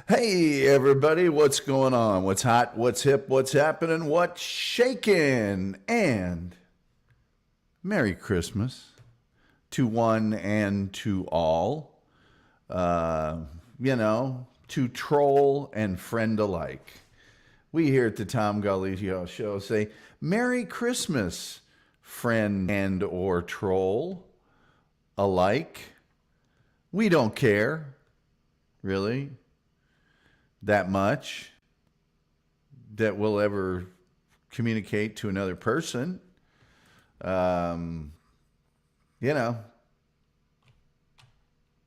Hey everybody, what's going on? What's hot? What's hip? What's happening? What's shaking? And Merry Christmas to one and to all. Uh, to troll and friend alike. We here at the Tom Gully Show say Merry Christmas, friend and or troll alike. We don't care, really, that much that we'll ever communicate to another person.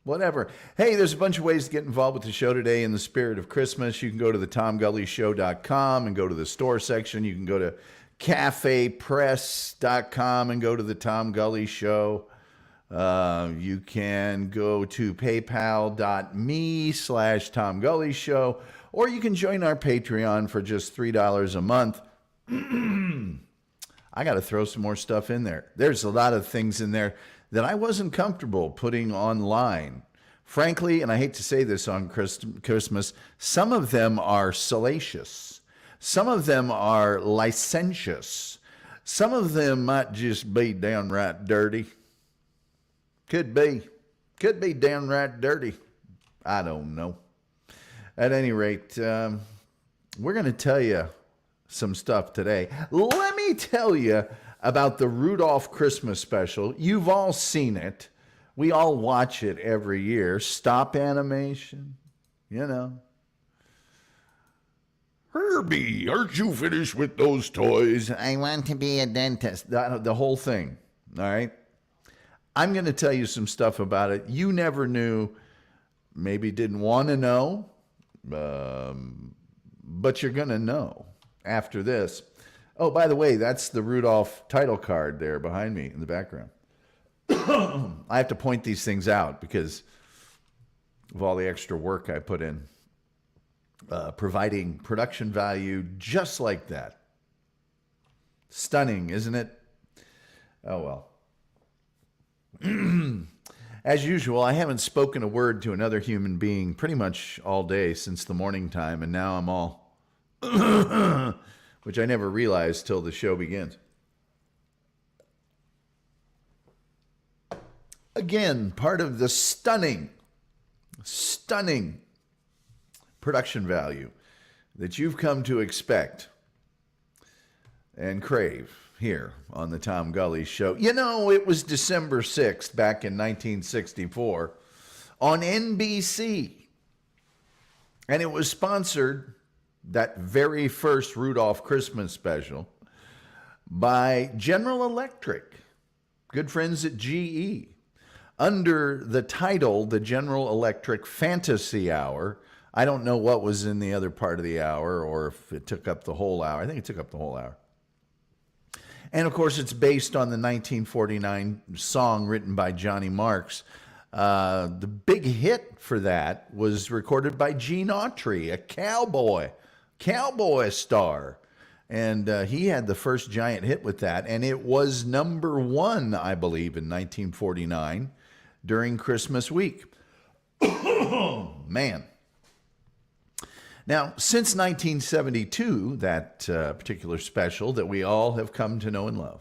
Whatever. Hey, there's a bunch of ways to get involved with the show today in the spirit of Christmas. You can go to the TomGullyShow.com and go to the store section. You can go to CafePress.com and go to the Tom Gully Show. You can go to paypal.me/Tom Gully Show, or you can join our Patreon for just $3 a month. I got to throw some more stuff in there. There's a lot of things in there that I wasn't comfortable putting online. Frankly, and I hate to say this on Christmas, some of them are salacious. Some of them are licentious. Some of them might just be downright dirty. Could be downright dirty. I don't know. At any rate, we're going to tell you some stuff today. Let me tell you about the Rudolph Christmas special. You've all seen it. We all watch it every year. Stop animation, Herbie, aren't you finished with those toys? I want to be a dentist. The whole thing, all right? I'm going to tell you some stuff about it you never knew, maybe didn't want to know, but you're going to know after this. Oh, by the way, that's the Rudolph title card there behind me in the background. I have to point these things out because of all the extra work I put in, providing production value just like that. Stunning, isn't it? Oh, well. As usual, I haven't spoken a word to another human being pretty much all day since the morning time, and now I'm all... which I never realized till the show begins. Again, part of the stunning production value that you've come to expect and crave here on the Tom Gully Show. It was December 6th back in 1964 on NBC, and it was sponsored, that very first Rudolph Christmas special, by General Electric, good friends at GE, under the title, the General Electric Fantasy Hour. I don't know what was in the other part of the hour or if it took up the whole hour. I think it took up the whole hour. And of course, it's based on the 1949 song written by Johnny Marks. The big hit for that was recorded by Gene Autry, a cowboy star. And he had the first giant hit with that. And it was number one, I believe, in 1949 during Christmas week. Man. Now, since 1972, that particular special that we all have come to know and love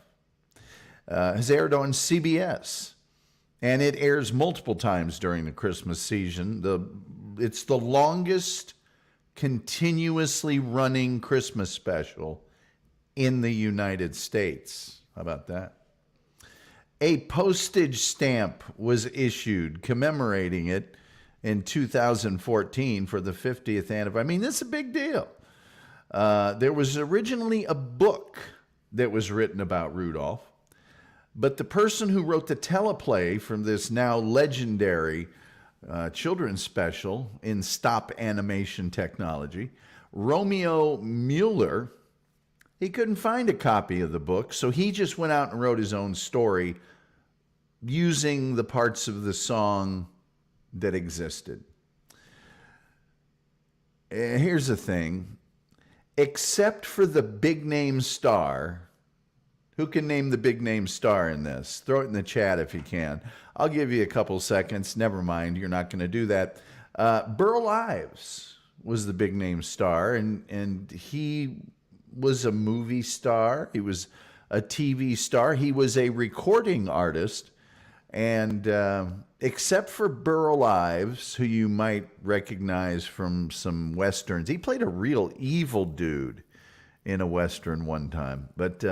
has aired on CBS. And it airs multiple times during the Christmas season. It's the longest continuously running Christmas special in the United States. How about that? A postage stamp was issued commemorating it in 2014 for the 50th anniversary. I mean, this is a big deal. There was originally a book that was written about Rudolph, but the person who wrote the teleplay from this now legendary children's special in stop animation technology, Romeo Mueller, he couldn't find a copy of the book, so he just went out and wrote his own story using the parts of the song that existed. Here's the thing. Except for the big name star, who can name the big name star in this? Throw it in the chat if you can. I'll give you a couple seconds. Never mind, you're not going to do that. Burl Ives was the big name star, and he was a movie star. He was a TV star. He was a recording artist. And except for Burl Ives, who you might recognize from some Westerns, he played a real evil dude in a Western one time. But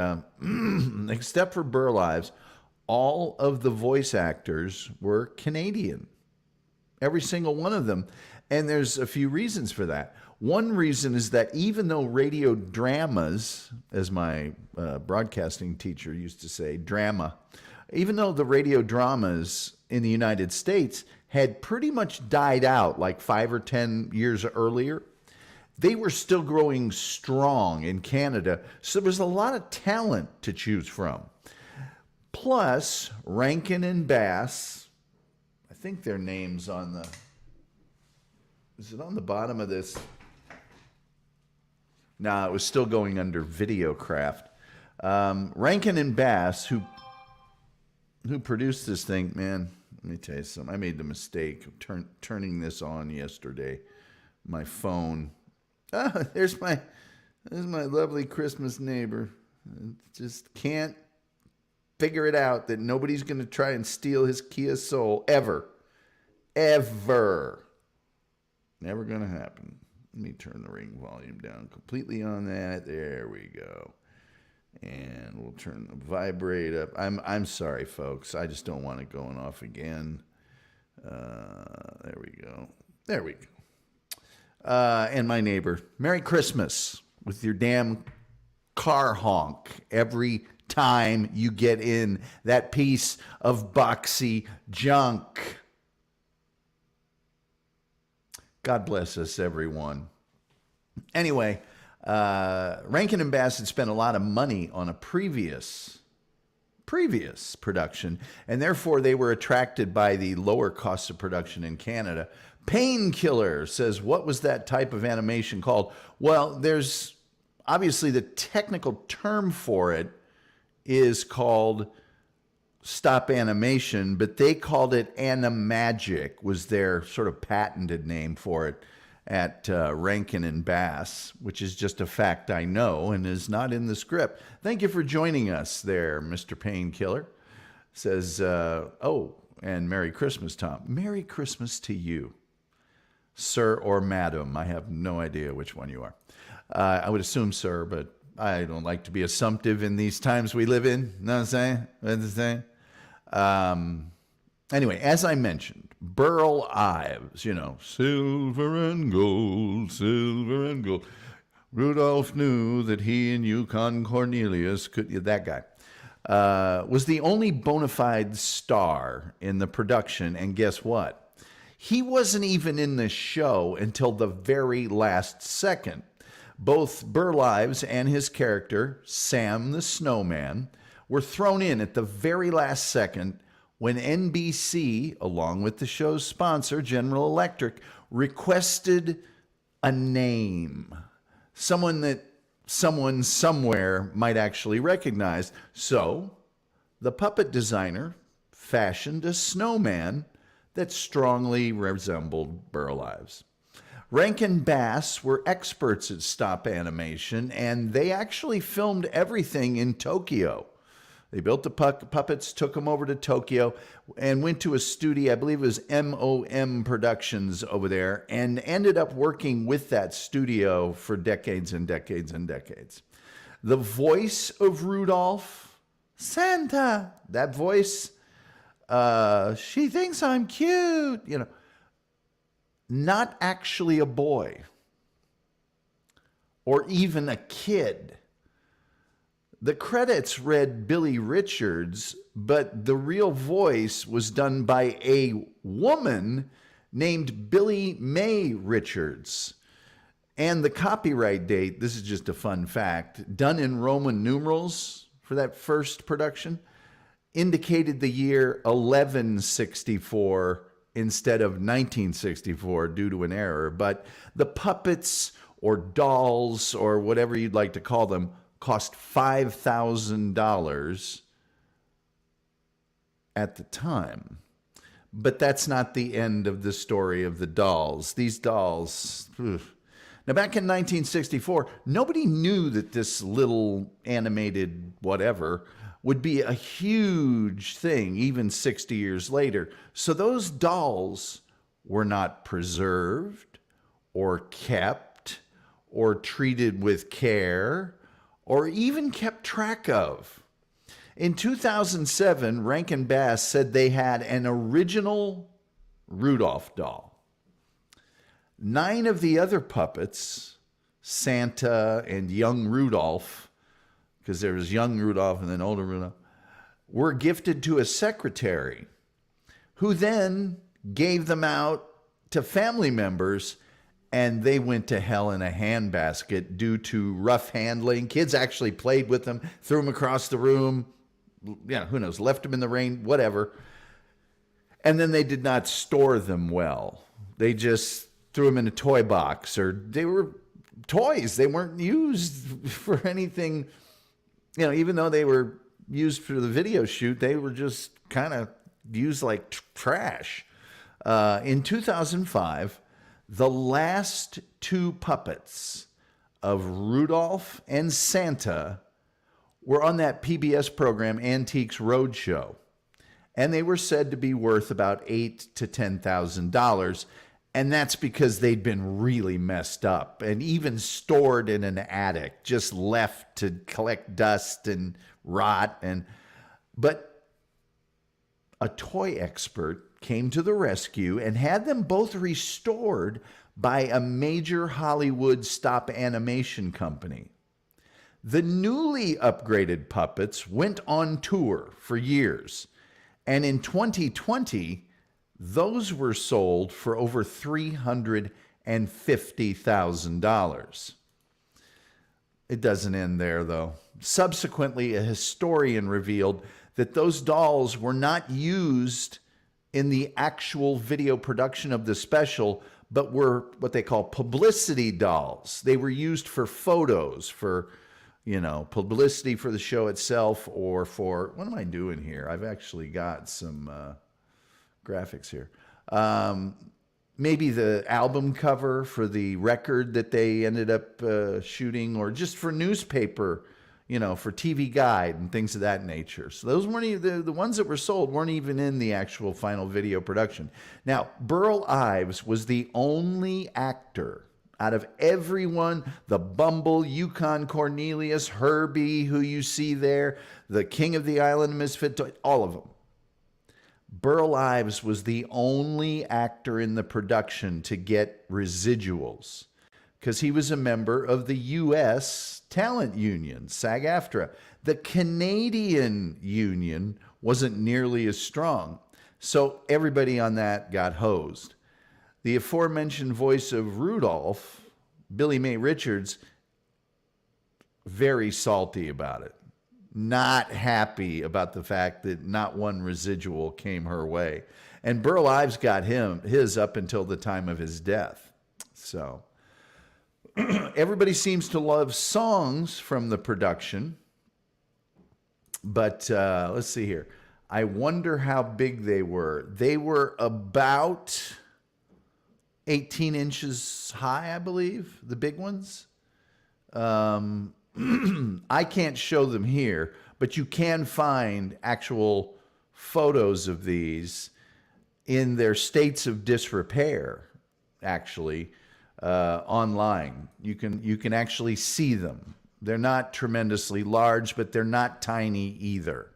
except for Burl Ives, all of the voice actors were Canadian. Every single one of them. And there's a few reasons for that. One reason is that even though radio dramas, as my broadcasting teacher used to say, drama, even though the radio dramas in the United States had pretty much died out like 5 or 10 years earlier, they were still growing strong in Canada. So there was a lot of talent to choose from. Plus, Rankin-Bass, I think their name's on the, is it on the bottom of this? No, it was still going under Videocraft. Rankin-Bass, who produced this thing, man, let me tell you something. I made the mistake of turning this on yesterday. My phone. Ah, there's my lovely Christmas neighbor. Just can't figure it out that nobody's going to try and steal his Kia Soul ever. Ever. Never going to happen. Let me turn the ring volume down completely on that. There we go. And we'll turn the vibrate up. I'm sorry, folks. I just don't want it going off again. There we go. There we go. And my neighbor, Merry Christmas with your damn car honk every time you get in that piece of boxy junk. God bless us, everyone. Anyway, Rankin-Bass had spent a lot of money on a previous production, and therefore they were attracted by the lower costs of production in Canada. Painkiller says, what was that type of animation called? Well, there's obviously the technical term for it is called stop animation, but they called it animagic, was their sort of patented name for it at Rankin-Bass, which is just a fact I know and is not in the script. Thank you for joining us there, Mr. Painkiller. Says, oh, and Merry Christmas, Tom. Merry Christmas to you, sir or madam. I have no idea which one you are. I would assume sir, but I don't like to be assumptive in these times we live in. Know what I'm saying? What I'm saying? Anyway, as I mentioned, Burl Ives, you know, silver and gold, silver and gold. Rudolph knew that he and Yukon Cornelius could, that guy, was the only bona fide star in the production. And guess what? He wasn't even in the show until the very last second. Both Burl Ives and his character, Sam the Snowman, were thrown in at the very last second when NBC, along with the show's sponsor, General Electric, requested a name. Someone that someone somewhere might actually recognize. So the puppet designer fashioned a snowman that strongly resembled Burl Ives. Rankin-Bass were experts at stop animation, and they actually filmed everything in Tokyo. They built the puppets, took them over to Tokyo, and went to a studio, I believe it was MOM Productions over there, and ended up working with that studio for decades and decades and decades. The voice of Rudolph, Santa, that voice, she thinks I'm cute, you know, not actually a boy or even a kid. The credits read Billy Richards, but the real voice was done by a woman named Billy Mae Richards. And the copyright date, this is just a fun fact, done in Roman numerals for that first production, indicated the year 1164 instead of 1964 due to an error. But the puppets or dolls or whatever you'd like to call them cost $5,000 at the time. But that's not the end of the story of the dolls. These dolls, Now, back in 1964, nobody knew that this little animated whatever would be a huge thing even 60 years later. So those dolls were not preserved or kept or treated with care or even kept track of. In 2007, Rankin-Bass said they had an original Rudolph doll. 9 of the other puppets, Santa and young Rudolph, because there was young Rudolph and then older Rudolph, were gifted to a secretary who then gave them out to family members, and they went to hell in a handbasket due to rough handling. Kids actually played with them, threw them across the room, who knows, left them in the rain, whatever. And then they did not store them well. They just threw them in a toy box, or they were toys. They weren't used for anything, even though they were used for the video shoot, they were just kind of used like trash. In 2005, the last 2 puppets of Rudolph and Santa were on that PBS program, Antiques Roadshow, and they were said to be worth about $8,000 to $10,000, and that's because they'd been really messed up and even stored in an attic, just left to collect dust and rot. But a toy expert came to the rescue and had them both restored by a major Hollywood stop animation company. The newly upgraded puppets went on tour for years, and in 2020, those were sold for over $350,000. It doesn't end there, though. Subsequently, a historian revealed that those dolls were not used in the actual video production of the special, but were what they call publicity dolls. They were used for photos, for publicity for the show itself, or for, what am I doing here? I've actually got some graphics here. Maybe the album cover for the record that they ended up shooting, or just for newspaper, for TV Guide and things of that nature. So those weren't even, the ones that were sold weren't even in the actual final video production. Now, Burl Ives was the only actor out of everyone, the Bumble, Yukon Cornelius, Herbie, who you see there, the King of the Island of Misfit Toys, all of them. Burl Ives was the only actor in the production to get residuals because he was a member of the U.S. talent union, SAG-AFTRA. The Canadian union wasn't nearly as strong, so everybody on that got hosed. The aforementioned voice of Rudolph, Billy Mae Richards, very salty about it. Not happy about the fact that not one residual came her way. And Burl Ives got his up until the time of his death. So everybody seems to love songs from the production. But let's see here. I wonder how big they were. They were about 18 inches high, I believe, the big ones. I can't show them here, but you can find actual photos of these in their states of disrepair, actually, online. You can actually see them. They're not tremendously large, but they're not tiny either.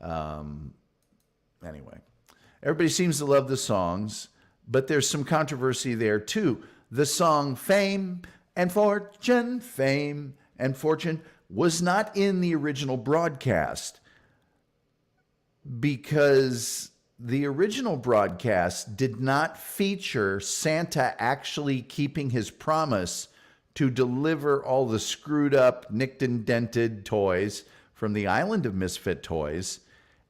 Anyway, everybody seems to love the songs, but there's some controversy there too. The song Fame and Fortune, was not in the original broadcast because the original broadcast did not feature Santa actually keeping his promise to deliver all the screwed up, nicked and dented toys from the Island of Misfit Toys.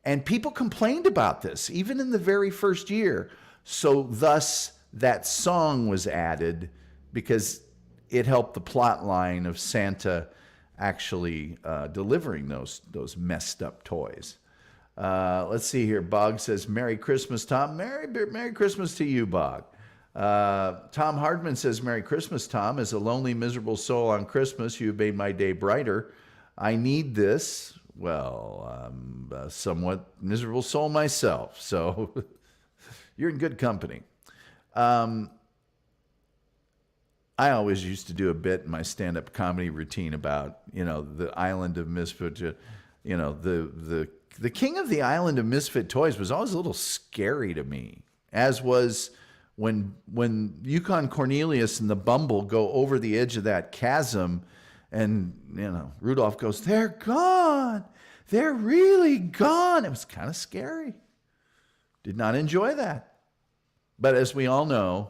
And people complained about this, even in the very first year. So thus, that song was added because it helped the plot line of Santa actually delivering those messed up toys. Let's see here. Bog says, Merry Christmas, Tom. Merry Christmas to you, Bog. Tom Hardman says, Merry Christmas, Tom. As a lonely, miserable soul on Christmas, you have made my day brighter. I need this. Well, I'm a somewhat miserable soul myself, so you're in good company. I always used to do a bit in my stand-up comedy routine about, the island of misfit. The king of the island of misfit toys was always a little scary to me, as was when Yukon Cornelius and the Bumble go over the edge of that chasm, and Rudolph goes, "They're gone. They're really gone." It was kind of scary. Did not enjoy that. But as we all know,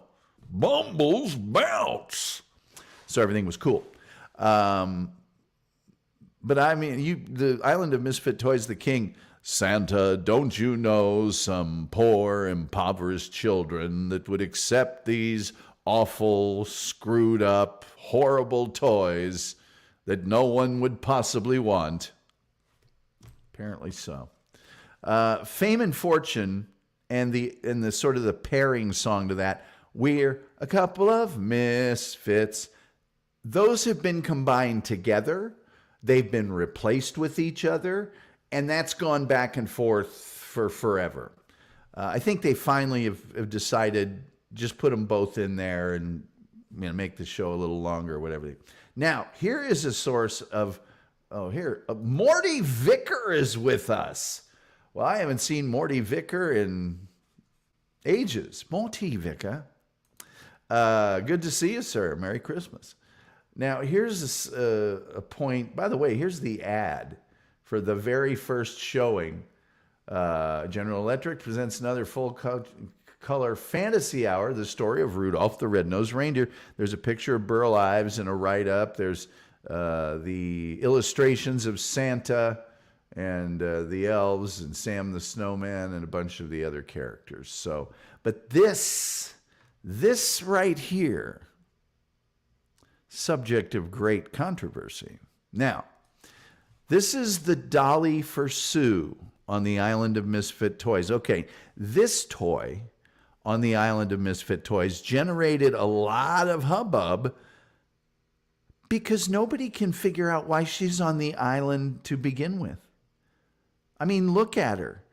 Bumbles bounce. So everything was cool. But I mean, the Island of Misfit Toys, the king, Santa, don't you know some poor, impoverished children that would accept these awful, screwed up, horrible toys that no one would possibly want? Apparently so. Fame and Fortune and the sort of the pairing song to that, We're a Couple of Misfits. Those have been combined together. They've been replaced with each other, and that's gone back and forth for forever. I think they finally have decided just put them both in there and make the show a little longer or whatever. Now, here is a source of, Morty Vicker is with us. Well, I haven't seen Morty Vicker in ages. Morty Vicker. Good to see you, sir. Merry Christmas. Now, here's a point. By the way, here's the ad for the very first showing. General Electric presents another full-color fantasy hour, the story of Rudolph the Red-Nosed Reindeer. There's a picture of Burl Ives and a write-up. There's the illustrations of Santa and the elves and Sam the Snowman and a bunch of the other characters. So, but this right here, subject of great controversy. Now, this is the dolly for Sue on the Island of Misfit Toys. Okay, this toy on the Island of Misfit Toys generated a lot of hubbub because nobody can figure out why she's on the island to begin with. I mean, look at her.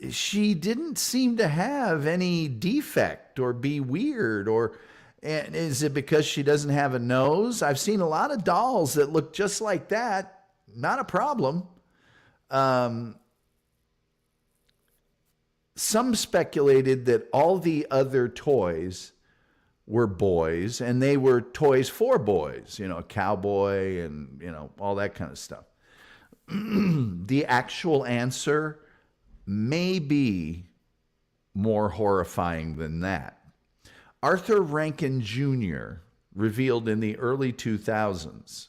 She didn't seem to have any defect or be weird, and is it because she doesn't have a nose? I've seen a lot of dolls that look just like that. Not a problem. Some speculated that all the other toys were boys, and they were toys for boys, a cowboy and, all that kind of stuff. The actual answer may be more horrifying than that. Arthur Rankin Jr. revealed in the early 2000s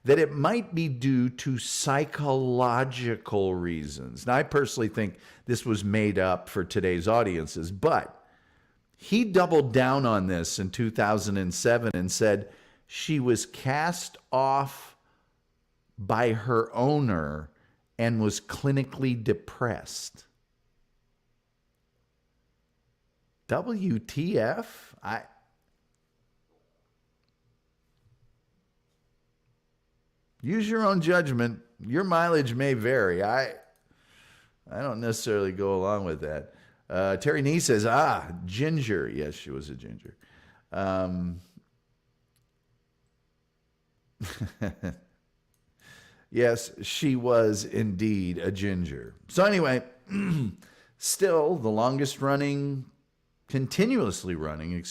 that it might be due to psychological reasons. Now, I personally think this was made up for today's audiences, but he doubled down on this in 2007 and said she was cast off by her owner and was clinically depressed. WTF? Use your own judgment. Your mileage may vary. I don't necessarily go along with that. Terry Nee says, ginger. Yes, she was a ginger. Yes, she was indeed a ginger. So anyway, still the longest running, continuously running,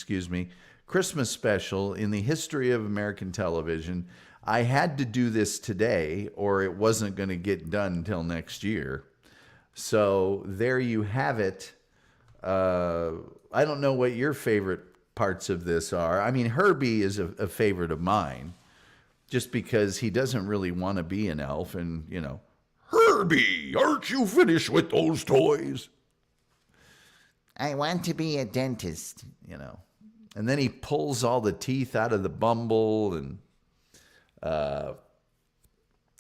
Christmas special in the history of American television. I had to do this today or it wasn't going to get done until next year. So there you have it. I don't know what your favorite parts of this are. I mean, Herbie is a favorite of mine just because he doesn't really want to be an elf. And, Herbie, aren't you finished with those toys? I want to be a dentist. And then he pulls all the teeth out of the Bumble and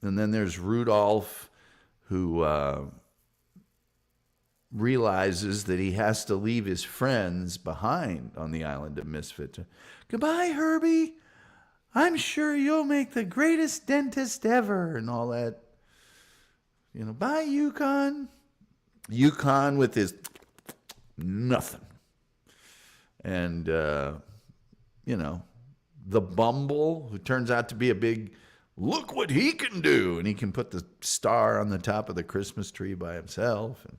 then there's Rudolph, who realizes that he has to leave his friends behind on the island of Misfit. Goodbye, Herbie. I'm sure you'll make the greatest dentist ever, and all that. Bye, Yukon. Yukon with his nothing. And, the Bumble, who turns out to be a big, look what he can do. And he can put the star on the top of the Christmas tree by himself. And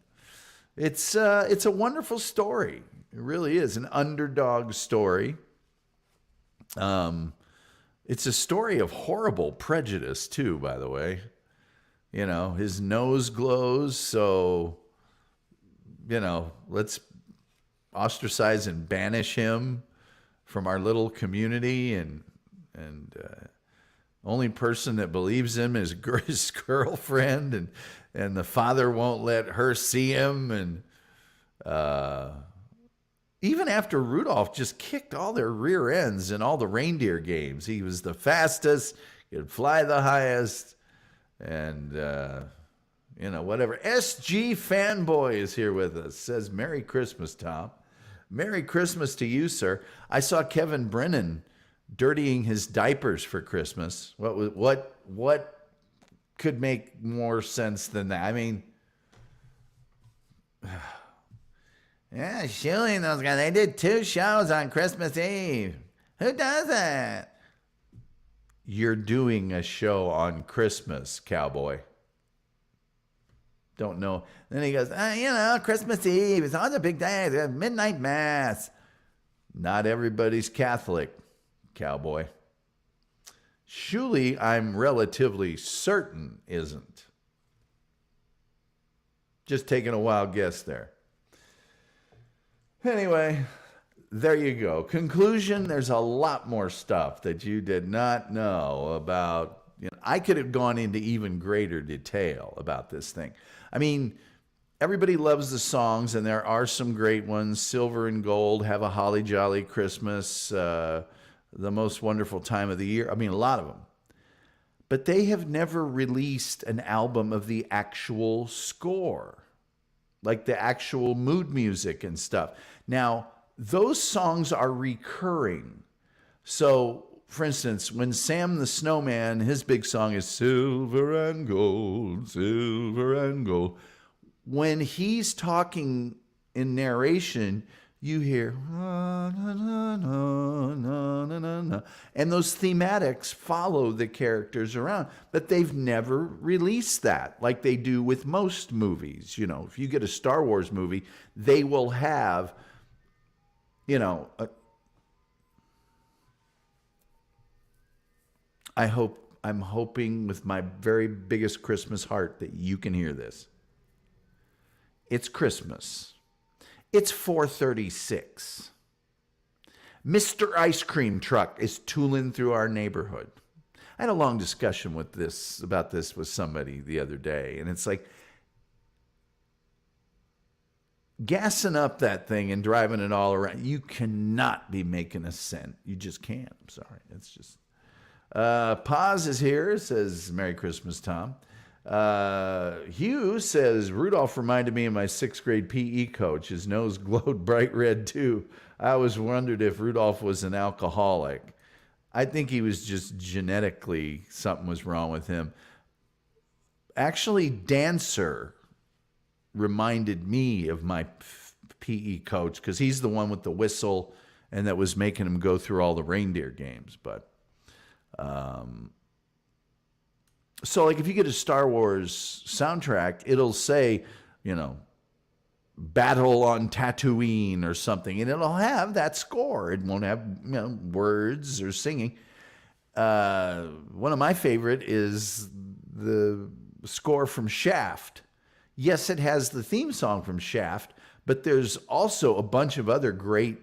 it's a wonderful story. It really is an underdog story. It's a story of horrible prejudice, too, by the way. His nose glows, so, let's ostracize and banish him from our little community, and only person that believes him is his girlfriend, and the father won't let her see him, and even after Rudolph just kicked all their rear ends in all the reindeer games, he was the fastest, he could fly the highest, and whatever. SG Fanboy is here with us. Says, Merry Christmas, Tom. Merry Christmas to you, sir. I saw Kevin Brennan dirtying his diapers for Christmas. What could make more sense than that? I mean, yeah, Shuley and those guys, they did 2 shows on Christmas Eve. Who does that? You're doing a show on Christmas, cowboy. Don't know. Then he goes, Christmas Eve. It's on a big day. There's midnight mass. Not everybody's Catholic, cowboy. Shuley, I'm relatively certain, isn't. Just taking a wild guess there. Anyway, there you go. Conclusion, there's a lot more stuff that you did not know about. I could have gone into even greater detail about this thing. I mean, everybody loves the songs, and there are some great ones. Silver and Gold, Have a Holly Jolly Christmas, The Most Wonderful Time of the Year. I mean, a lot of them. But they have never released an album of the actual score, like the actual mood music and stuff. Now, those songs are recurring. So, for instance, when Sam the Snowman, his big song is Silver and Gold, Silver and Gold. When he's talking in narration, you hear, na, na, na, na, na, na, na. And those thematics follow the characters around. But they've never released that like they do with most movies. If you get a Star Wars movie, they will have, I'm hoping with my very biggest Christmas heart that you can hear this. It's Christmas. It's 4:36. Mr. Ice Cream Truck is tooling through our neighborhood. I had a long discussion about this with somebody the other day, and it's like gassing up that thing and driving it all around. You cannot be making a cent. You just can't. I'm sorry. It's just... Paz is here, says, Merry Christmas, Tom. Hugh says, Rudolph reminded me of my 6th grade PE coach. His nose glowed bright red, too. I always wondered if Rudolph was an alcoholic. I think he was just genetically, something was wrong with him. Actually, Dancer reminded me of my PE coach because he's the one with the whistle and that was making him go through all the reindeer games. But so like if you get a Star Wars soundtrack, it'll say, Battle on Tatooine or something, and it'll have that score. It won't have words or singing. One of my favorite is the score from Shaft. Yes, it has the theme song from Shaft, but there's also a bunch of other great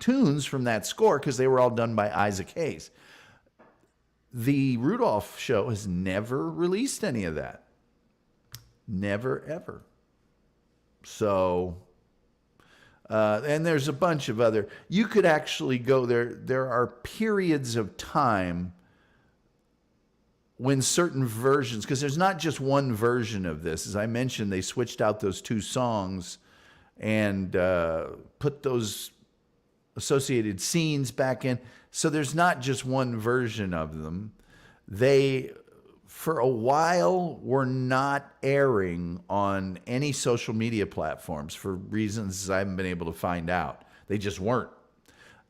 tunes from that score because they were all done by Isaac Hayes. The Rudolph show has never released any of that. Never, ever. So, and there's a bunch of other. You could actually go there. There are periods of time when certain versions, because there's not just one version of this. As I mentioned, they switched out those two songs and put those associated scenes back in. So there's not just one version of them. They, for a while, were not airing on any social media platforms for reasons I haven't been able to find out. They just weren't.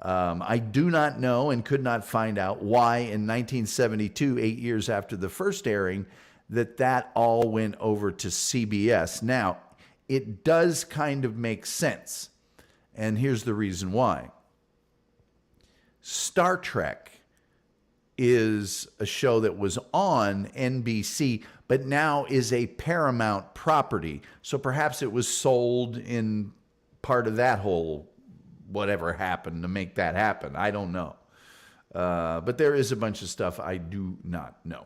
I do not know and could not find out why in 1972, 8 years after the first airing, that all went over to CBS. Now, it does kind of make sense. And here's the reason why. Star Trek is a show that was on NBC, but now is a Paramount property. So perhaps it was sold in part of that whole whatever happened to make that happen. I don't know. But there is a bunch of stuff I do not know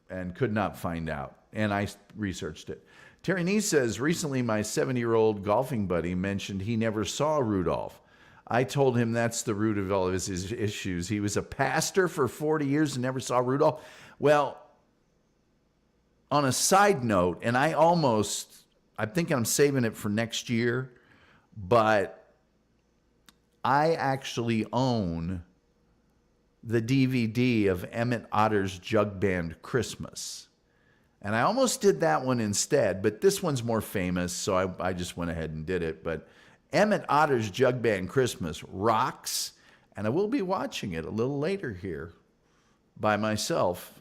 and could not find out. And I researched it. Terry Nee says, recently my 70-year-old golfing buddy mentioned he never saw Rudolph. I told him that's the root of all of his issues. He was a pastor for 40 years and never saw Rudolph. Well, on a side note, and I'm thinking I'm saving it for next year, but I actually own the DVD of Emmett Otter's Jug Band Christmas. And I almost did that one instead, but this one's more famous, so I just went ahead and did it. But Emmett Otter's Jug Band Christmas rocks, and I will be watching it a little later here by myself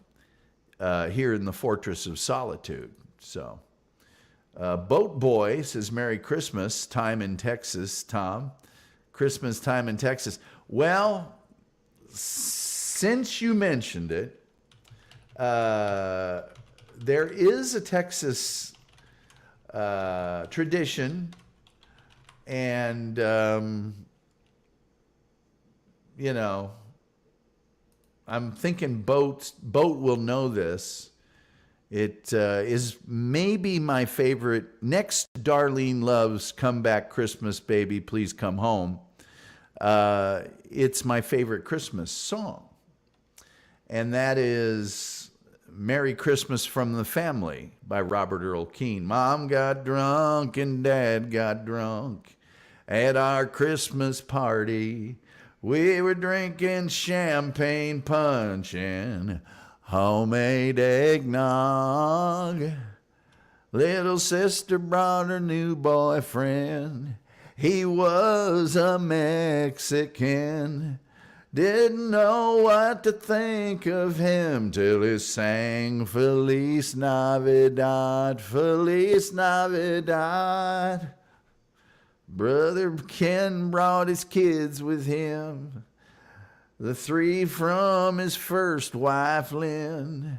here in the Fortress of Solitude. So, Boat Boy says, Merry Christmas, time in Texas, Tom. Christmas time in Texas. Well, since you mentioned it, there is a Texas tradition, and I'm thinking Boat will know this. It is maybe my favorite. Next, Darlene Love's Come Back Christmas Baby, Please Come Home. It's my favorite Christmas song. And that is Merry Christmas from the Family by Robert Earl Keen. Mom got drunk and Dad got drunk at our Christmas party. We were drinking champagne punch and homemade eggnog. Little sister brought her new boyfriend. He was a Mexican. Didn't know what to think of him till he sang Feliz Navidad, Feliz Navidad. Brother Ken brought his kids with him, the 3 from his first wife, Lynn,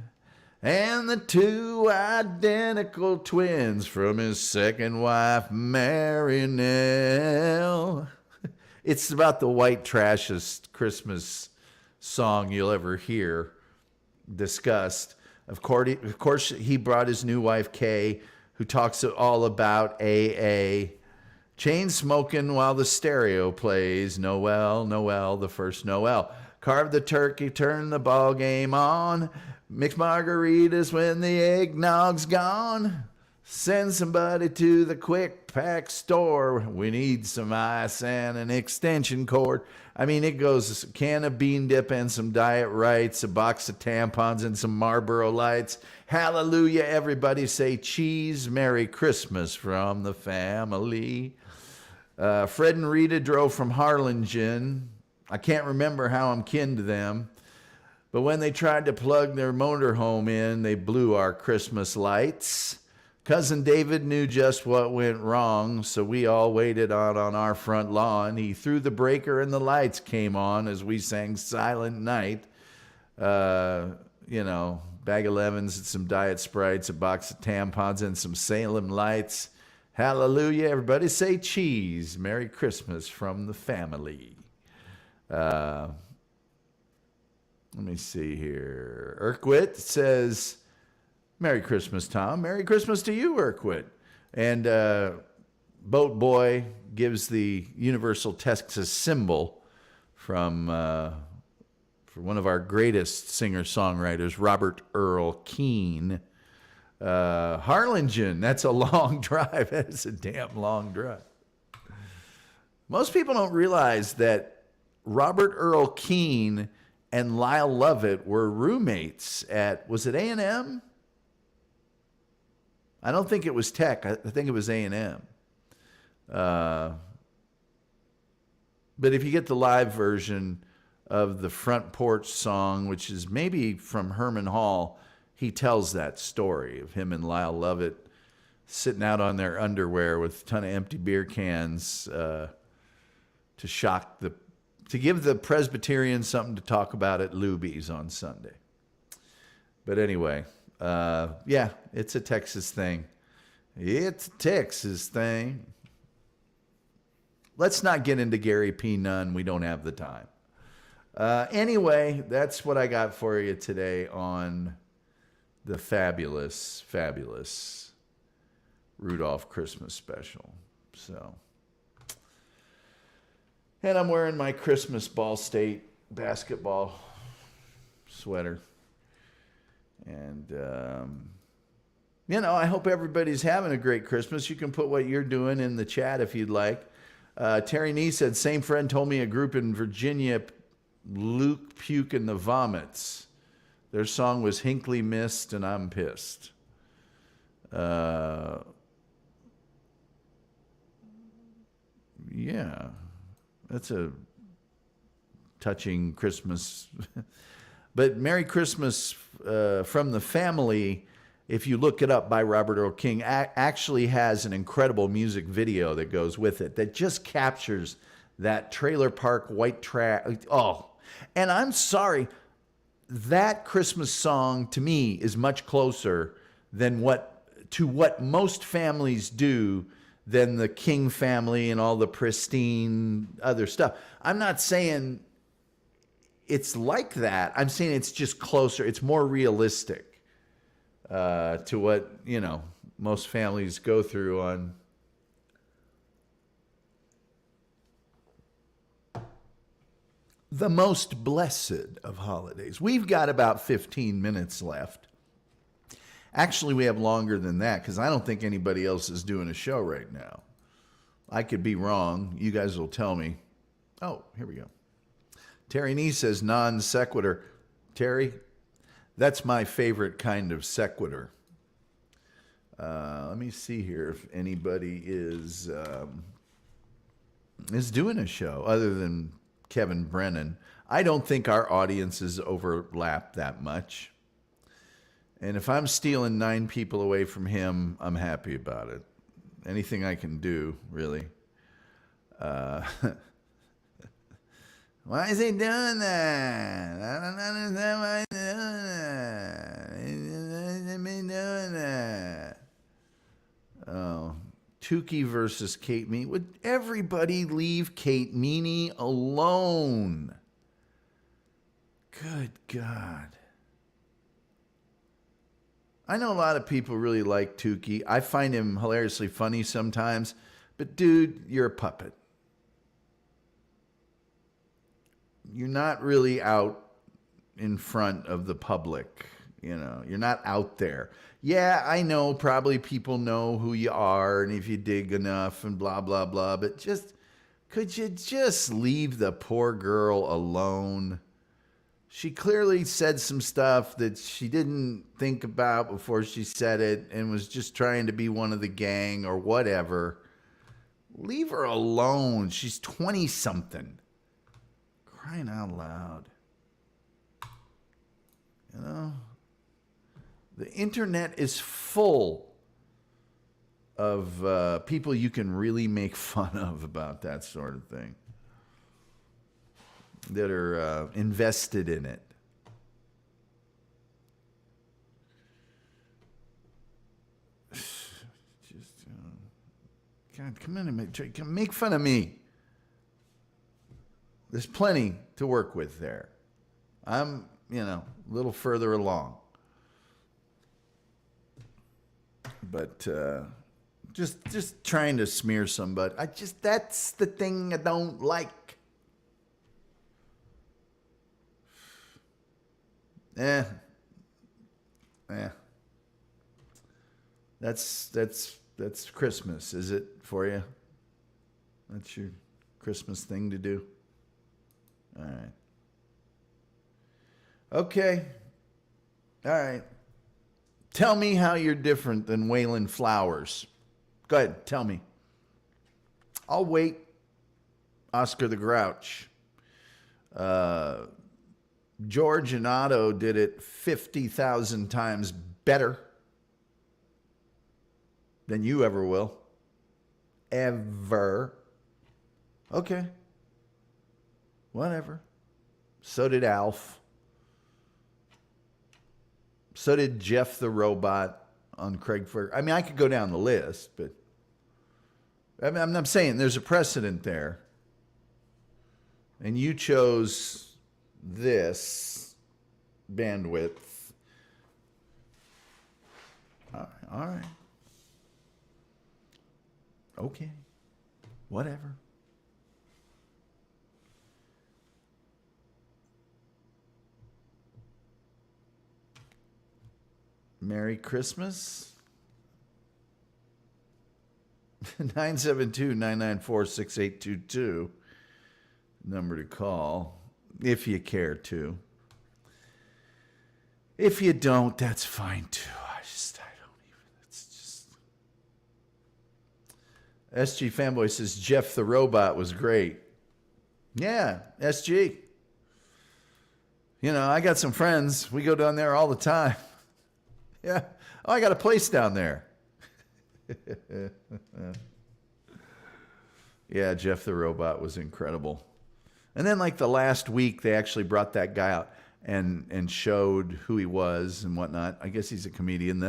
and the 2 identical twins from his second wife, Mary Nell. It's about the white trashest Christmas song you'll ever hear discussed. Of course, he brought his new wife, Kay, who talks all about AA. Chain smoking while the stereo plays. Noel, Noel, the first Noel. Carve the turkey, turn the ball game on. Mix margaritas when the eggnog's gone. Send somebody to the quick pack store. We need some ice and an extension cord. I mean, it goes a can of bean dip and some Diet Rites, a box of tampons and some Marlboro Lights. Hallelujah, everybody say cheese. Merry Christmas from the family. Fred and Rita drove from Harlingen. I can't remember how I'm kin to them. But when they tried to plug their motorhome in, they blew our Christmas lights. Cousin David knew just what went wrong, so we all waited out on our front lawn. He threw the breaker and the lights came on as we sang Silent Night. Bag of lemons and some Diet Sprites, a box of tampons and some Salem Lights. Hallelujah, everybody say cheese. Merry Christmas from the family. Let me see here. Urquit says, Merry Christmas, Tom. Merry Christmas to you, Urquit. And Boat Boy gives the Universal Texas symbol from for one of our greatest singer-songwriters, Robert Earl Keen. Harlingen, that's a long drive. That is a damn long drive. Most people don't realize that Robert Earl Keen and Lyle Lovett were roommates at, was it A&M? I don't think it was Tech. I think it was A&M. But if you get the live version of the Front Porch Song, which is maybe from Herman Hall, he tells that story of him and Lyle Lovett sitting out on their underwear with a ton of empty beer cans to give the Presbyterians something to talk about at Luby's on Sunday. But anyway, yeah, it's a Texas thing. It's a Texas thing. Let's not get into Gary P. Nunn. We don't have the time. Anyway, that's what I got for you today on the fabulous, fabulous Rudolph Christmas special. So, and I'm wearing my Christmas Ball State basketball sweater. And, I hope everybody's having a great Christmas. You can put what you're doing in the chat if you'd like. Terry Nee said, same friend told me a group in Virginia, Luke Puke and the Vomits. Their song was Hinkley Mist and I'm Pissed. Yeah, that's a touching Christmas. But Merry Christmas from the Family, if you look it up, by Robert Earl King, actually has an incredible music video that goes with it that just captures that trailer park white trash. Oh, and I'm sorry, that Christmas song to me is much closer than what most families do than the King family and all the pristine other stuff. I'm not saying it's like that. I'm saying it's just closer. It's more realistic to what, most families go through on the most blessed of holidays. We've got about 15 minutes left. Actually, we have longer than that because I don't think anybody else is doing a show right now. I could be wrong. You guys will tell me. Oh, here we go. Terry Nee says non sequitur. Terry, that's my favorite kind of sequitur. Let me see here if anybody is doing a show other than Kevin Brennan. I don't think our audiences overlap that much. And if I'm stealing 9 people away from him, I'm happy about it. Anything I can do, really. Why is he doing that? I don't understand why he's doing that. Oh, Tukey versus Kate Meany. Would everybody leave Kate Meany alone? Good God. I know a lot of people really like Tukey. I find him hilariously funny sometimes. But dude, you're a puppet. You're not really out in front of the public. You're not out there. Yeah, I know probably people know who you are and if you dig enough and blah, blah, blah. But could you just leave the poor girl alone? She clearly said some stuff that she didn't think about before she said it and was just trying to be one of the gang or whatever. Leave her alone. She's 20-something. Crying out loud. The internet is full of people you can really make fun of about that sort of thing, that are invested in it. God, come in and make fun of me. There's plenty to work with there. I'm, a little further along. But just trying to smear somebody. That's the thing I don't like. Eh, eh. That's Christmas, is it for you? That's your Christmas thing to do? All right. Okay. All right. Tell me how you're different than Waylon Flowers. Go ahead, tell me. I'll wait. Oscar the Grouch. George and Otto did it 50,000 times better than you ever will. Ever. Okay. Whatever. So did Alf. So did Jeff the Robot on Craig Ferguson. I mean, I could go down the list, but I'm saying there's a precedent there. And you chose this bandwidth. All right. Okay. Whatever. Merry Christmas. 972-994-6822. Number to call if you care to. If you don't, that's fine too. I don't even. It's just. SG Fanboy says Jeff the Robot was great. Yeah, SG. You know, I got some friends. We go down there all the time. Yeah. Oh, I got a place down there. Yeah, Jeff the Robot was incredible. And then like the last week, they actually brought that guy out and showed who he was and whatnot. I guess he's a comedian.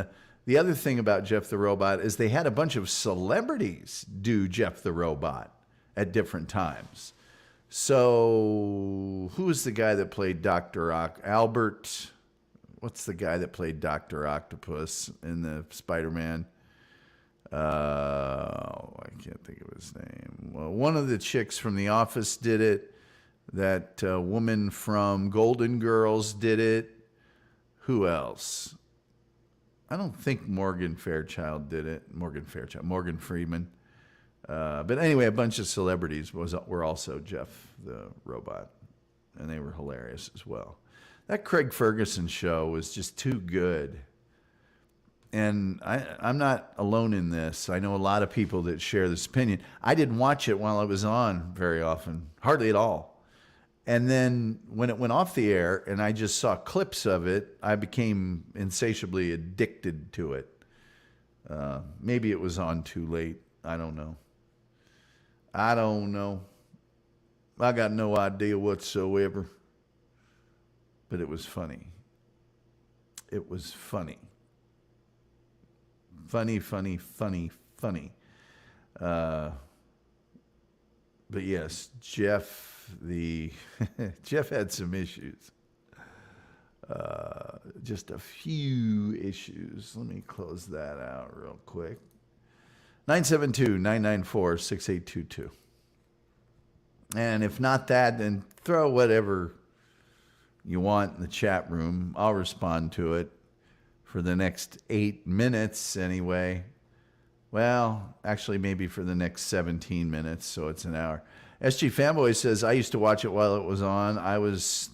The other thing about Jeff the Robot is they had a bunch of celebrities do Jeff the Robot at different times. So who was the guy that played Dr. Albert? What's the guy that played Dr. Octopus in the Spider-Man? I can't think of his name. Well, one of the chicks from The Office did it. That woman from Golden Girls did it. Who else? I don't think Morgan Fairchild did it. Morgan Freeman. But anyway, a bunch of celebrities were also Jeff the Robot. And they were hilarious as well. That Craig Ferguson show was just too good. And I'm not alone in this. I know a lot of people that share this opinion. I didn't watch it while it was on very often, hardly at all. And then when it went off the air and I just saw clips of it, I became insatiably addicted to it. Maybe it was on too late. I don't know. I got no idea whatsoever. But it was funny. It was funny. Funny. But yes, Jeff had some issues. Just a few issues. Let me close that out real quick. 972-994-6822. And if not that, then throw whatever you want in the chat room. I'll respond to it for the next 8 minutes anyway. Well, actually maybe for the next 17 minutes, so it's an hour. SG Fanboy says, I used to watch it while it was on. I was,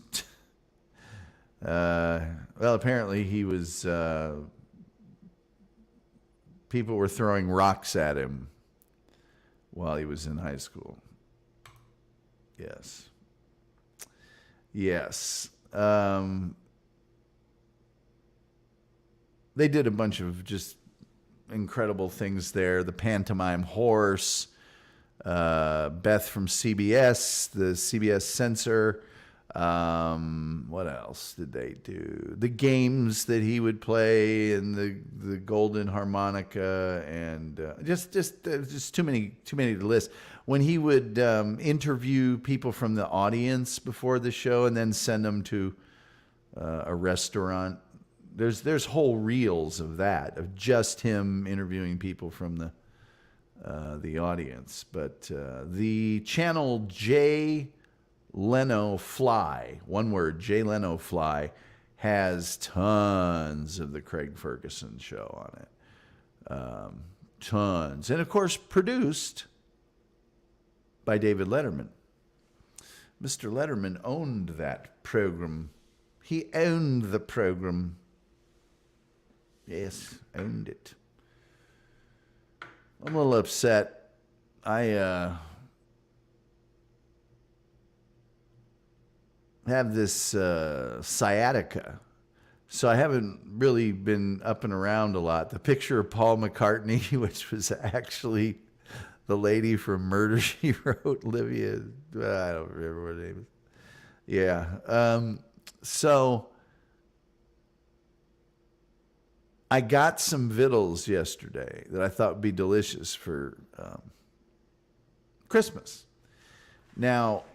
well, apparently he was, people were throwing rocks at him while he was in high school. Yes. They did a bunch of just incredible things there. The pantomime horse, Beth from CBS, the CBS censor. What else did they do? The games that he would play and the golden harmonica and just too many to list. When he would interview people from the audience before the show and then send them to a restaurant. There's whole reels of that, of just him interviewing people from the audience. But the channel Jay Leno Fly, one word, Jay Leno Fly, has tons of the Craig Ferguson Show on it. Tons. And of course, produced by David Letterman. Mr. Letterman owned that program. He owned the program. Yes, owned it. I'm a little upset. I have this sciatica, so I haven't really been up and around a lot. The picture of Paul McCartney, which was actually the lady from Murder, She Wrote, Olivia, I don't remember what her name is. Yeah. So I got some vittles yesterday that I thought would be delicious for Christmas. Now,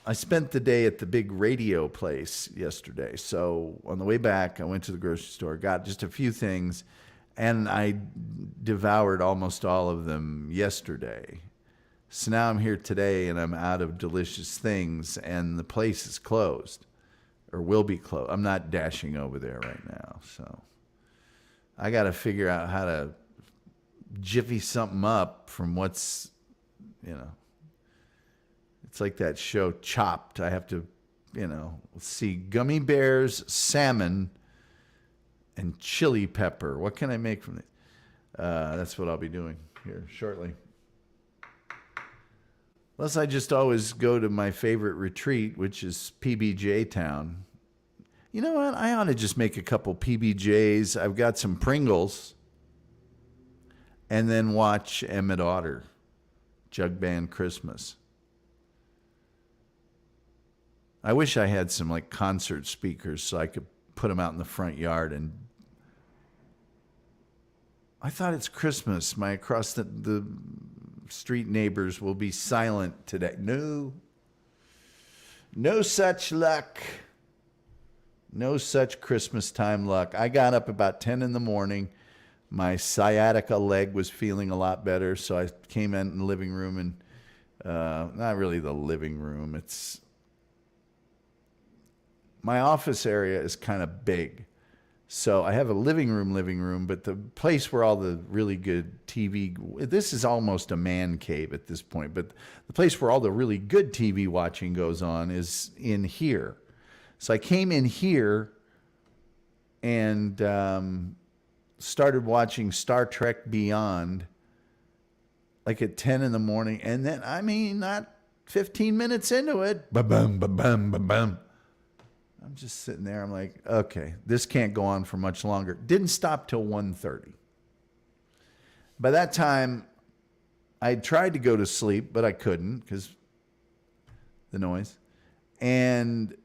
I spent the day at the big radio place yesterday. So on the way back, I went to the grocery store, got just a few things, and I devoured almost all of them yesterday. So now I'm here today, and I'm out of delicious things, and the place is closed, or will be closed. I'm not dashing over there right now, so I got to figure out how to jiffy something up from what's, it's like that show Chopped. I have to, see gummy bears, salmon, and chili pepper. What can I make from this? That's what I'll be doing here shortly. Unless I just always go to my favorite retreat, which is PBJ Town. You know what? I ought to just make a couple PBJs. I've got some Pringles. And then watch Emmett Otter, Jug Band Christmas. I wish I had some like concert speakers so I could put them out in the front yard. And I thought it's Christmas. My across the street neighbors will be silent today. No such luck. No such Christmas time luck. I got up about 10 in the morning. My sciatica leg was feeling a lot better, so I came in the living room and not really the living room. It's my office area is kind of big. So I have a living room, but the place where all the really good TV, this is almost a man cave at this point, but the place where all the really good TV watching goes on is in here. So I came in here and started watching Star Trek Beyond like at 10 in the morning. And then, not 15 minutes into it, ba-bum, ba-bum, ba-bum. I'm just sitting there. I'm like, okay, this can't go on for much longer. Didn't stop till 1:30. By that time, I tried to go to sleep, but I couldn't because the noise. And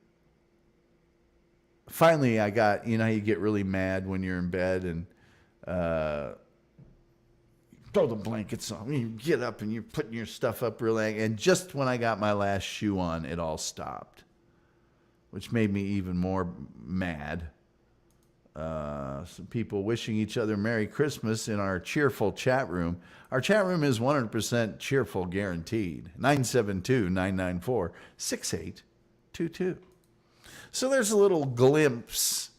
finally, I got, how you get really mad when you're in bed and throw the blankets on. You get up and you're putting your stuff up real angry. And just when I got my last shoe on, it all stopped, which made me even more mad. Some people wishing each other Merry Christmas in our cheerful chat room. Our chat room is 100% cheerful guaranteed. 972-994-6822. So there's a little glimpse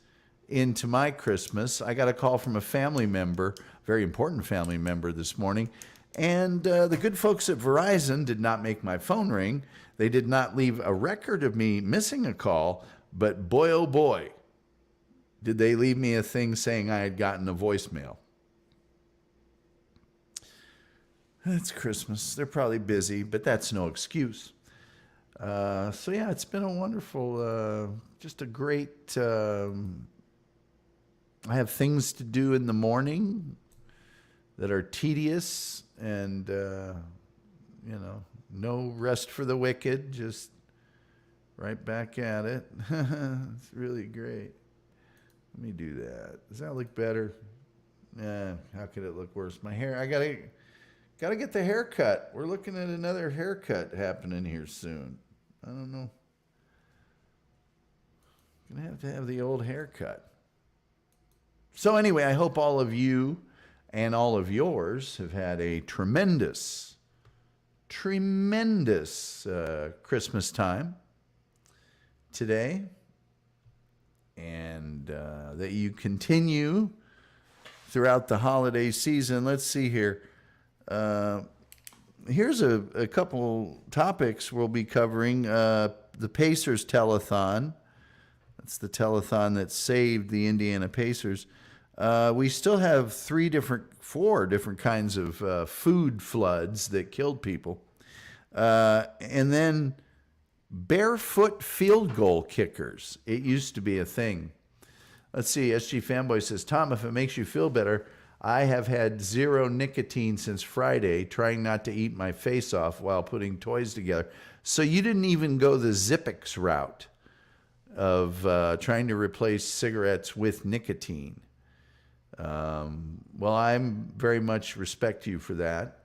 into my Christmas. I got a call from a family member, very important family member this morning, and the good folks at Verizon did not make my phone ring. They did not leave a record of me missing a call, but boy, oh boy, did they leave me a thing saying I had gotten a voicemail. It's Christmas. They're probably busy, but that's no excuse. So yeah, it's been a wonderful, just a great, I have things to do in the morning that are tedious and, no rest for the wicked, just right back at it. It's really great. Let me do that. Does that look better? How could it look worse? My hair, I gotta get the haircut. We're looking at another haircut happening here soon. I don't know. Gonna have to have the old haircut. So anyway, I hope all of you and all of yours have had a tremendous Christmas time today. and that you continue throughout the holiday season. Let's see here. Here's a couple topics we'll be covering. The Pacers telethon. That's the telethon that saved the Indiana Pacers. We still have four different kinds of food floods that killed people. And then barefoot field goal kickers. It used to be a thing. Let's see. SG Fanboy says, Tom, if it makes you feel better, I have had 0 nicotine since Friday, trying not to eat my face off while putting toys together. So you didn't even go the Zippix route of trying to replace cigarettes with nicotine. Well, I'm very much respect you for that.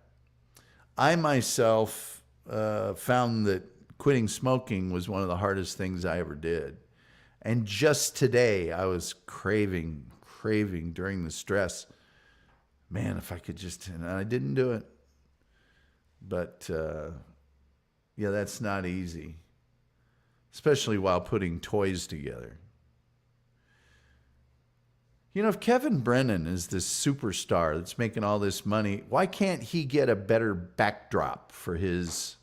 I myself found that quitting smoking was one of the hardest things I ever did. And just today, I was craving during the stress. Man, if I could just, and I didn't do it. But, yeah, that's not easy, especially while putting toys together. You know, if Kevin Brennan is this superstar that's making all this money, why can't he get a better backdrop for his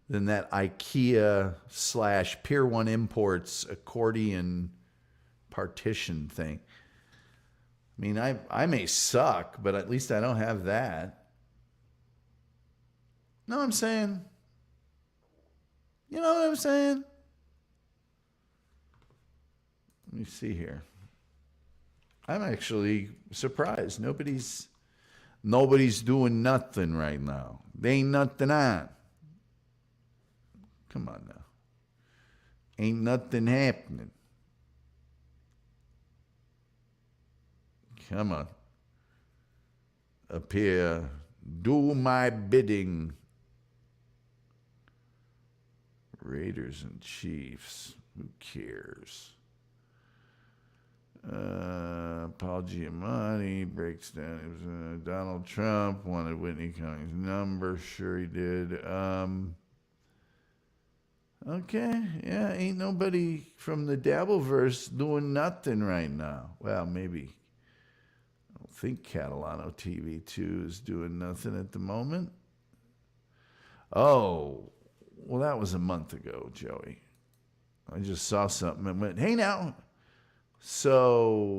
than that IKEA / Pier 1 Imports accordion partition thing? I mean, I may suck, but at least I don't have that. Know what I'm saying? You know what I'm saying? Let me see here. I'm actually surprised. Nobody's doing nothing right now. There ain't nothing on. Come on now. Ain't nothing happening. Come on. Up here. Do my bidding. Raiders and Chiefs. Who cares? Paul Giamatti breaks down. It was Donald Trump wanted Whitney Cummings' number. Sure he did. Okay, yeah, ain't nobody from the Dabbleverse doing nothing right now. Well, maybe. I don't think Catalano TV 2 is doing nothing at the moment. Oh, well, that was a month ago, Joey. I just saw something and went, hey, now. So,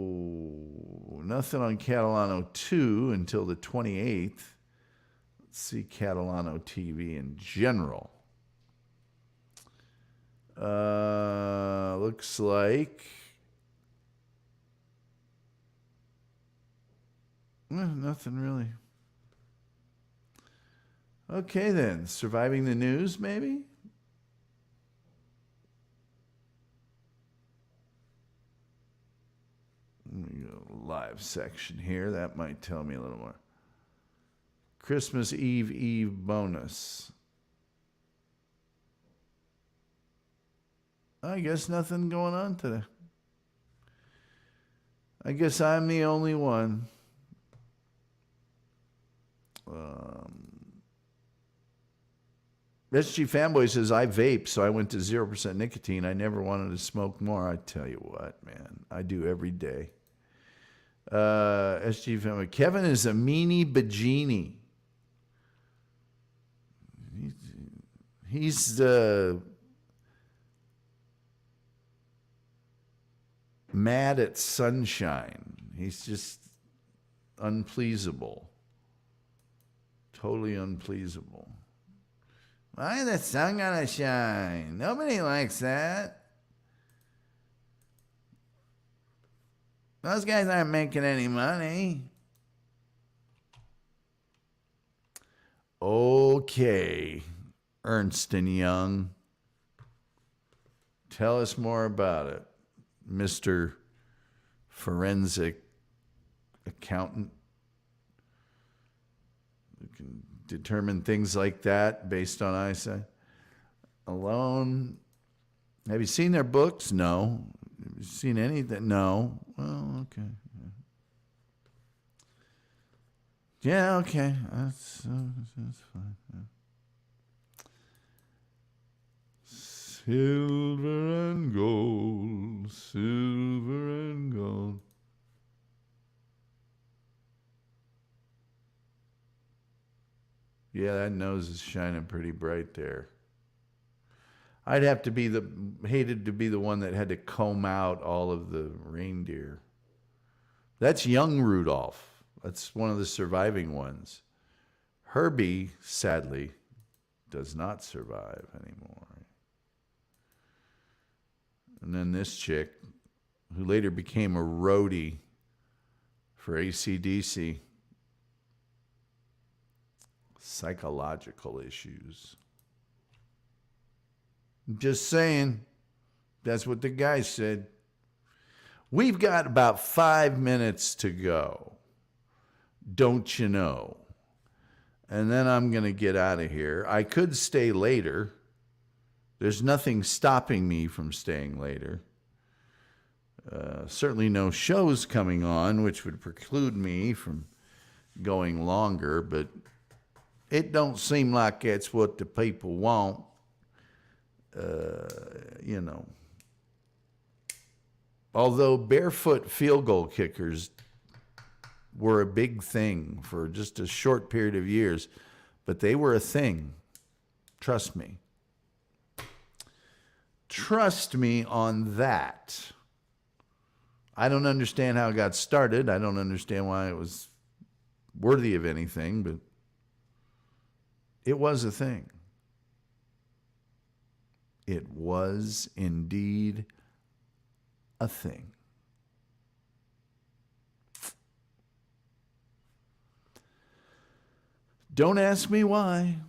nothing on Catalano 2 until the 28th. Let's see Catalano TV in general. Looks like nothing really. Okay then, surviving the news maybe? Let me go live section here. That might tell me a little more. Christmas Eve bonus. I guess nothing going on today. I guess I'm the only one. SG Fanboy says, I vape, so I went to 0% nicotine. I never wanted to smoke more. I tell you what, man. I do every day. SG Fanboy. Kevin is a meanie bajini. He's mad at sunshine. He's just unpleasable. Totally unpleasable. Why the sun gonna shine? Nobody likes that. Those guys aren't making any money. Okay, Ernst and Young. Tell us more about it, Mr. Forensic Accountant. You can determine things like that based on eyesight alone. Have you seen their books? No. Have you seen anything? No. Well, okay. Yeah, okay. That's fine. Yeah. Silver and gold, silver and gold. Yeah, that nose is shining pretty bright there. I'd have to be hated to be the one that had to comb out all of the reindeer. That's young Rudolph. That's one of the surviving ones. Herbie, sadly, does not survive anymore. And then this chick, who later became a roadie for AC/DC. Psychological issues. Just saying. That's what the guy said. We've got about 5 minutes to go. Don't you know? And then I'm going to get out of here. I could stay later. There's nothing stopping me from staying later. Certainly no shows coming on, which would preclude me from going longer, but it don't seem like it's what the people want. You know. Although barefoot field goal kickers were a big thing for just a short period of years, but they were a thing. Trust me. Trust me on that. I don't understand how it got started. I don't understand why it was worthy of anything, but it was a thing. It was indeed a thing. Don't ask me why,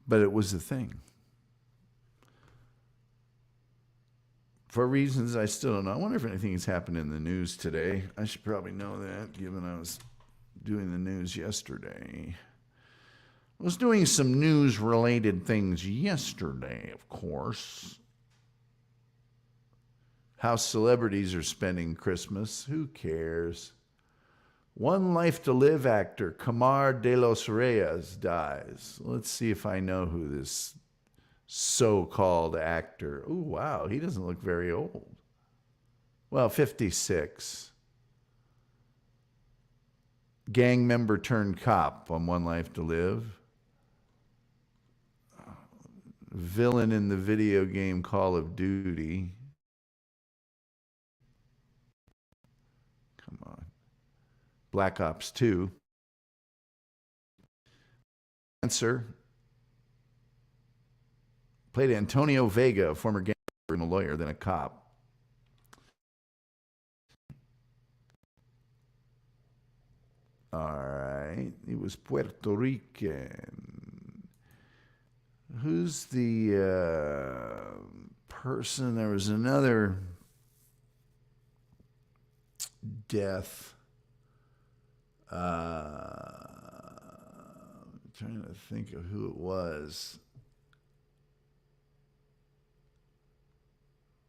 but it was a thing. For reasons I still don't know. I wonder if anything has happened in the news today. I should probably know that, given I was doing the news yesterday. I was doing some news-related things yesterday, of course. How celebrities are spending Christmas. Who cares? One Life to Live actor, Camar de los Reyes, dies. Let's see if I know who this so-called actor. Oh, wow, he doesn't look very old. Well, 56. Gang member turned cop on One Life to Live. Villain in the video game Call of Duty. Come on. Black Ops 2. Answer. Played Antonio Vega, a former gangster and a lawyer, then a cop. All right. He was Puerto Rican. Who's the person? There was another death. I'm trying to think of who it was.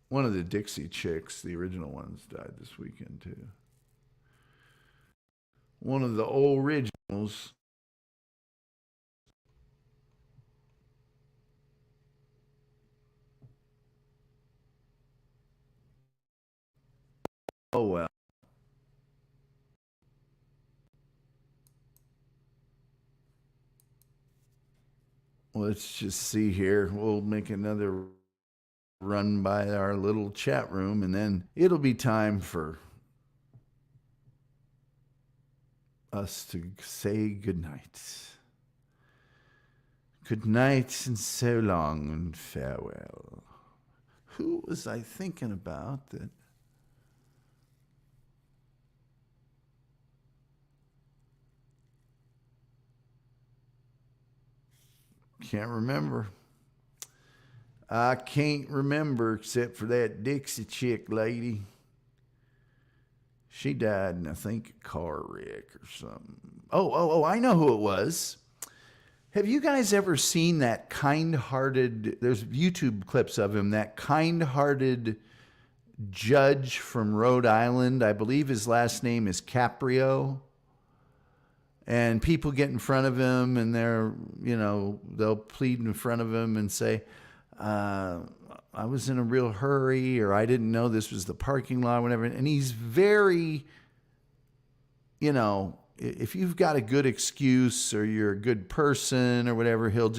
One of the Dixie Chicks, the original ones, died this weekend too. One of the originals. Oh well. Let's just see here. We'll make another run by our little chat room, and then it'll be time for us to say goodnight. Good night and so long and farewell. Who was I thinking about that? Can't remember. I can't remember except for that Dixie chick lady. She died in, I think, a car wreck or something. Oh, I know who it was. Have you guys ever seen that kind-hearted, there's YouTube clips of him, that kind-hearted judge from Rhode Island? I believe his last name is Caprio. And people get in front of him and they'll plead in front of him and say, I was in a real hurry, or I didn't know this was the parking lot, or whatever. And he's very, if you've got a good excuse or you're a good person or whatever, he'll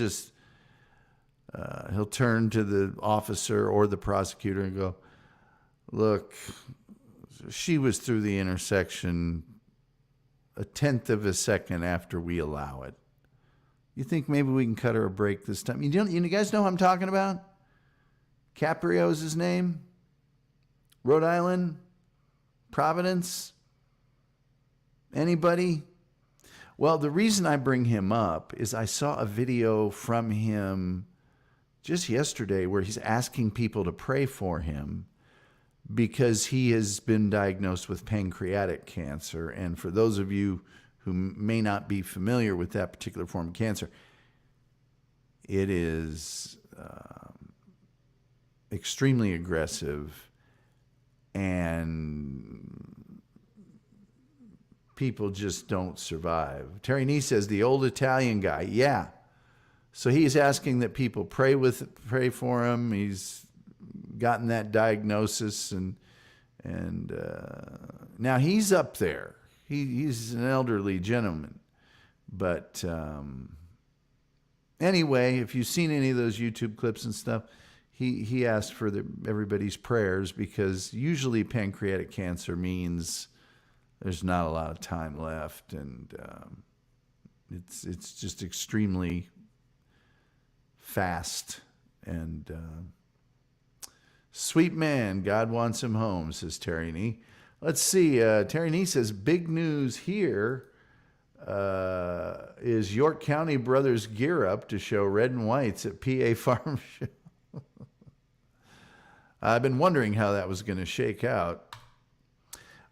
turn to the officer or the prosecutor and go, look, she was through the intersection a tenth of a second after we allow it. You think maybe we can cut her a break this time? You guys know who I'm talking about? Caprio's his name? Rhode Island? Providence? Anybody? Well, the reason I bring him up is I saw a video from him just yesterday where he's asking people to pray for him because he has been diagnosed with pancreatic cancer. And for those of you who may not be familiar with that particular form of cancer, it is extremely aggressive, and people just don't survive. Terry Nee says, the old Italian guy. Yeah. So he's asking that people pray for him. He's gotten that diagnosis, and now he's up there. He's an elderly gentleman. But anyway, if you've seen any of those YouTube clips and stuff, he asked for everybody's prayers, because usually pancreatic cancer means there's not a lot of time left, and it's just extremely fast. And sweet man, God wants him home, says Terry Nee. Let's see. Terry Nee says, big news here is York County Brothers gear up to show red and whites at PA Farm Show. I've been wondering how that was going to shake out.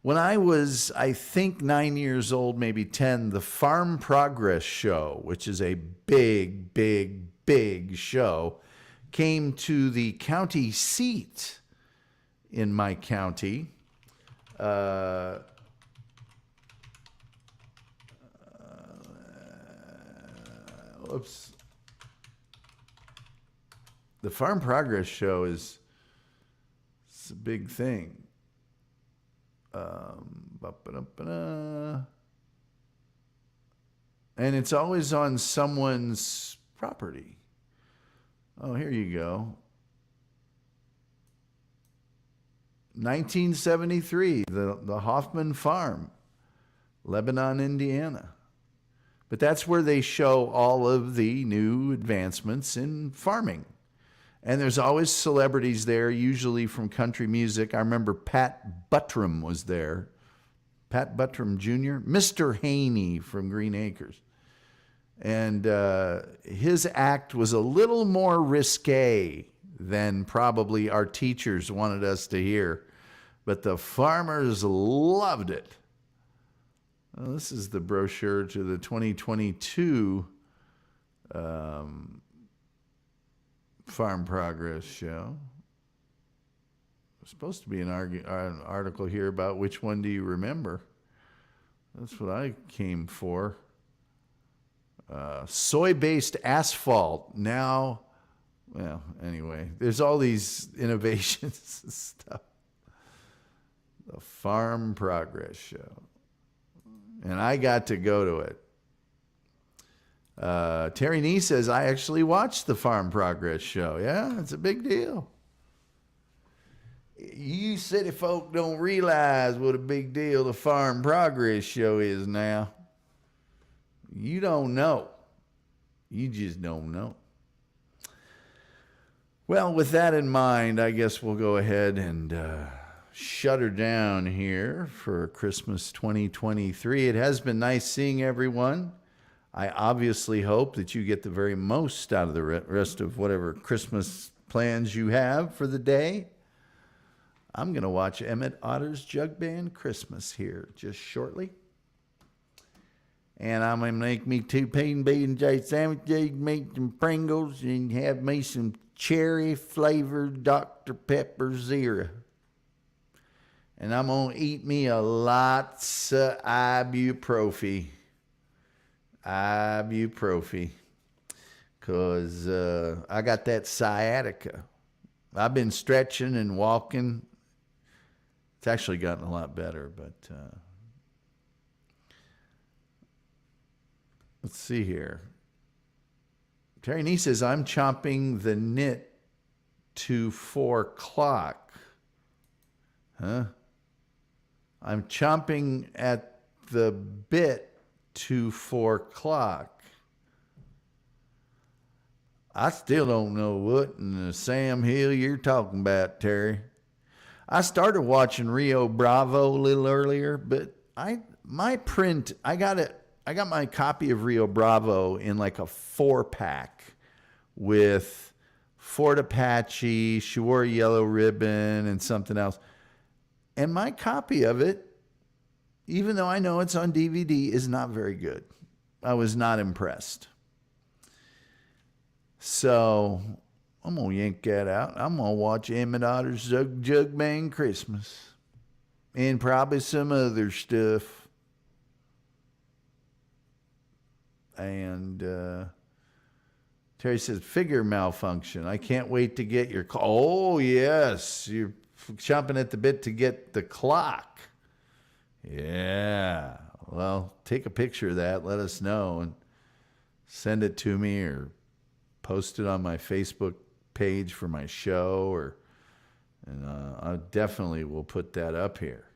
When I was, I think, 9 years old, maybe 10, the Farm Progress Show, which is a big, big, big show, came to the county seat in my county. Oops. The Farm Progress Show it's a big thing. And it's always on someone's property. Oh, here you go. 1973, the Hoffman Farm, Lebanon, Indiana. But that's where they show all of the new advancements in farming. And there's always celebrities there, usually from country music. I remember Pat Buttram was there. Pat Buttram Jr., Mr. Haney from Green Acres. And his act was a little more risque than probably our teachers wanted us to hear. But the farmers loved it. Well, this is the brochure to the 2022 Farm Progress Show. There's supposed to be an article here about which one do you remember. That's what I came for. Soy-based asphalt. Now, well, anyway, there's all these innovations and stuff. The Farm Progress Show. And I got to go to it. Terry Nee says, I actually watched the Farm Progress Show. Yeah, it's a big deal. You city folk don't realize what a big deal the Farm Progress Show is now. You don't know. You just don't know. Well, with that in mind, I guess we'll go ahead and shut her down here for Christmas 2023. It has been nice seeing everyone. I obviously hope that you get the very most out of the rest of whatever Christmas plans you have for the day. I'm going to watch Emmett Otter's Jug Band Christmas here just shortly. And I'm going to make me 2 P&B sandwiches, make some Pringles, and have me some cherry-flavored Dr. Pepper Zero. And I'm going to eat me a lots of ibuprofen. ibuprofen, because I got that sciatica. I've been stretching and walking. It's actually gotten a lot better, but let's see here. Terry Nee says, I'm chomping the knit to 4 o'clock. Huh? I'm chomping at the bit to 4 o'clock. I still don't know what in the Sam Hill you're talking about, Terry. I started watching Rio Bravo a little earlier, but I got my copy of Rio Bravo in like a 4-pack with Fort Apache, She Wore a Yellow Ribbon, and something else. And my copy of it, even though I know it's on DVD, is not very good. I was not impressed. So I'm going to yank that out. I'm going to watch Emmett Otter's Zug Jug Bang Christmas. And probably some other stuff. And Terry says, figure malfunction. I can't wait to get your call. Oh, yes. You're chomping at the bit to get the clock. Yeah. Well, take a picture of that. Let us know and send it to me or post it on my Facebook page for my show. And I definitely will put that up here.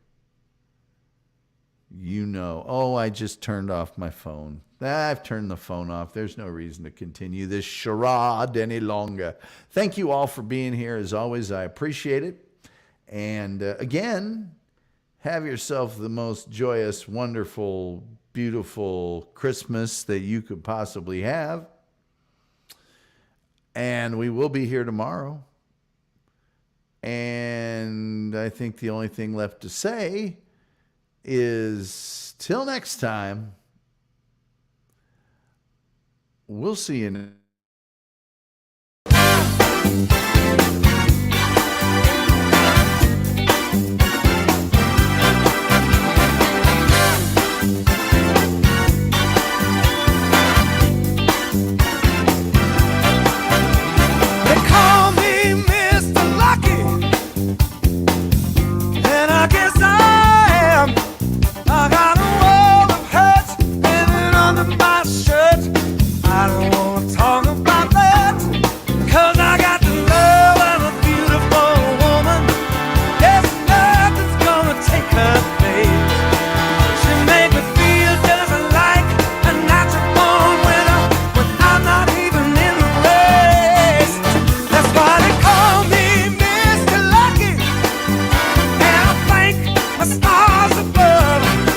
You know. Oh, I just turned off my phone. I've turned the phone off. There's no reason to continue this charade any longer. Thank you all for being here. As always, I appreciate it. And again, have yourself the most joyous, wonderful, beautiful Christmas that you could possibly have. And we will be here tomorrow. And I think the only thing left to say is till next time, we'll see you. My stars above.